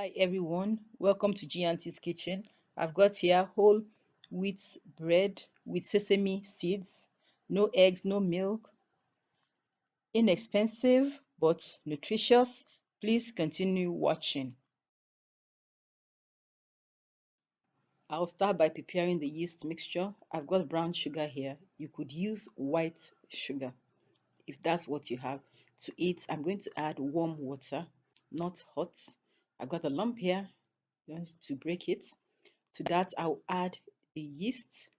Hi everyone, welcome to G&T's Kitchen. I've got here whole wheat bread with sesame seeds, no eggs, no milk, inexpensive but nutritious. Please continue watching. I'll start by preparing the yeast mixture. I've got brown sugar here. You could use white sugar if that's what you have. To it, I'm going to add warm water, not hot. I've got a lump here, just to break it. To that, I'll add the yeast,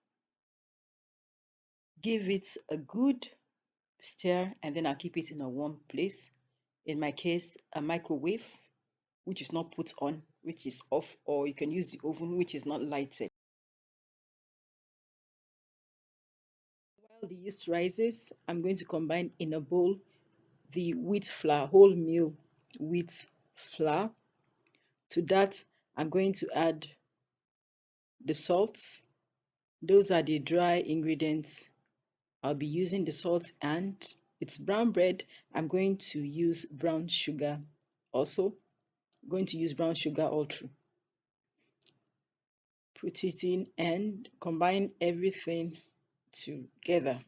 give it a good stir, and then I'll keep it in a warm place. In my case, a microwave, which is not put on, which is off, or you can use the oven, which is not lighted. While the yeast rises, I'm going to combine in a bowl the wheat flour, wholemeal wheat flour. To that, I'm going to add the salt. Those are the dry ingredients. I'll be using the salt, and it's brown bread. I'm going to use brown sugar also. I'm going to use brown sugar all through. Put it in and combine everything together.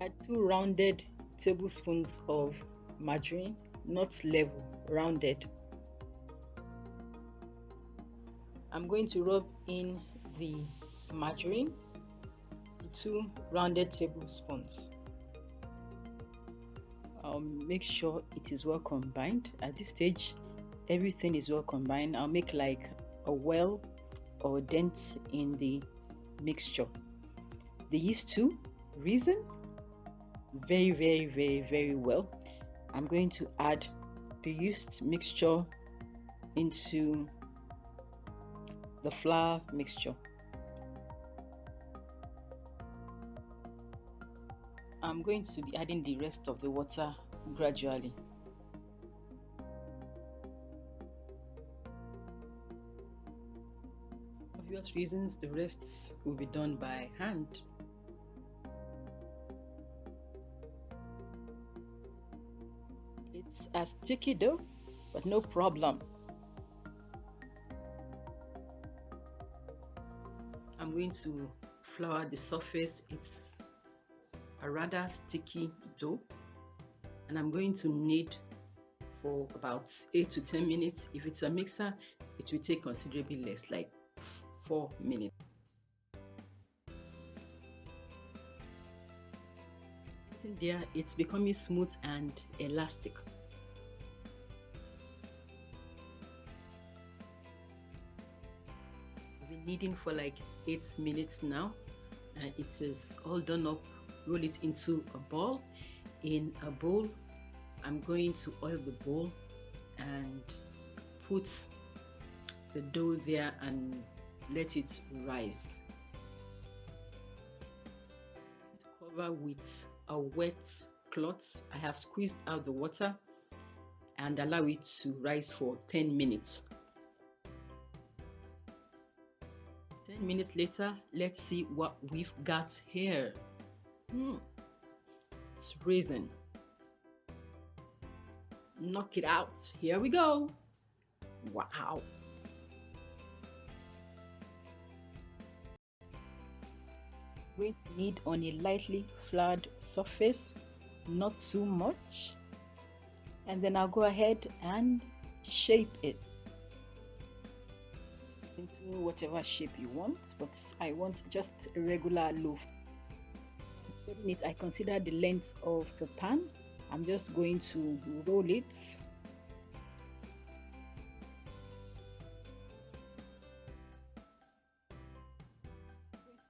Add 2 rounded tablespoons of margarine, not level, rounded. I'm going to rub in the margarine, 2 rounded tablespoons. I'll make sure it is well combined. At this stage, everything is well combined. I'll make like a well or dent in the mixture. The yeast too risen very well. I'm going to add the yeast mixture into the flour mixture. I'm going to be adding the rest of the water gradually. For obvious reasons, the rest will be done by hand. It's a sticky dough, but no problem. I'm going to flour the surface. It's a rather sticky dough, and I'm going to knead for about 8 to 10 minutes. If it's a mixer, it will take considerably less, like 4 minutes. There, it's becoming smooth and elastic. I've been kneading for like 8 minutes now, and it is all done up. Roll it into a ball. In a bowl, I'm going to oil the bowl and put the dough there and let it rise. Cover with a wet cloth. I have squeezed out the water and allow it to rise for 10 minutes. 10 minutes later, let's see what we've got here. It's risen. Knock it out. Here we go. Wow. We knead on a lightly floured surface, not too much. And then I'll go ahead and shape it into whatever shape you want, but I want just a regular loaf. Putting it, I consider the length of the pan. I'm just going to roll it.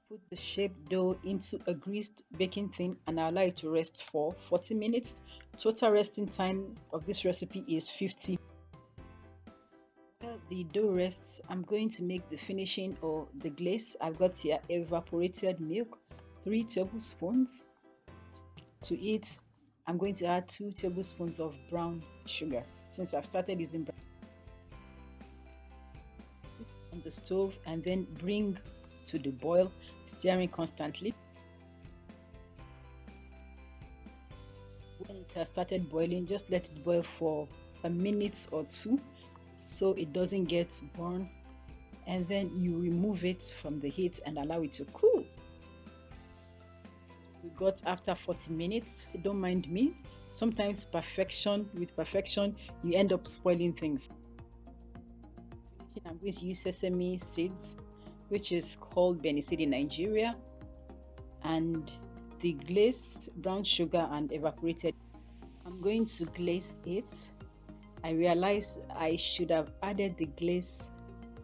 Put the shaped dough into a greased baking tin and allow it to rest for 40 minutes. Total resting time of this recipe is 50. While the dough rests, I'm going to make the finishing or the glaze. I've got here evaporated milk, 3 tablespoons. To it, I'm going to add 2 tablespoons of brown sugar. Since I've started using brown, on the stove and then bring to the boil, stirring constantly. When it has started boiling, just let it boil for a minute or two so it doesn't get burned, and then you remove it from the heat and allow it to cool. We got after 40 minutes. Don't mind me, sometimes with perfection you end up spoiling things. I'm going to use sesame seeds, which is called Benny seed in Nigeria, and the glaze, brown sugar and evaporated. I'm going to glaze it. I realized I should have added the glaze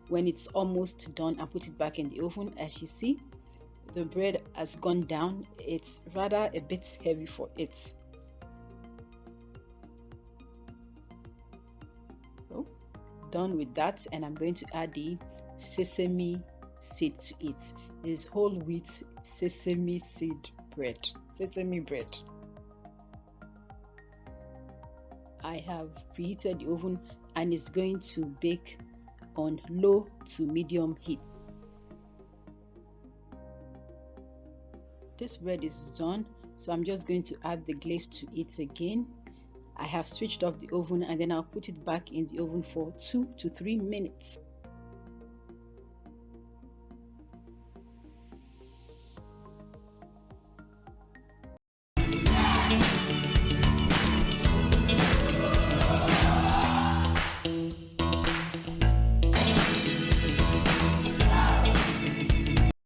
when it's almost done and put it back in the oven. As you see, the bread has gone down. It's rather a bit heavy for it. So, done with that, and I'm going to add the sesame seed to it. This whole wheat sesame seed bread, sesame bread. I have preheated the oven and it's going to bake on low to medium heat. This bread is done, so I'm just going to add the glaze to it again. I have switched off the oven and then I'll put it back in the oven for 2 to 3 minutes.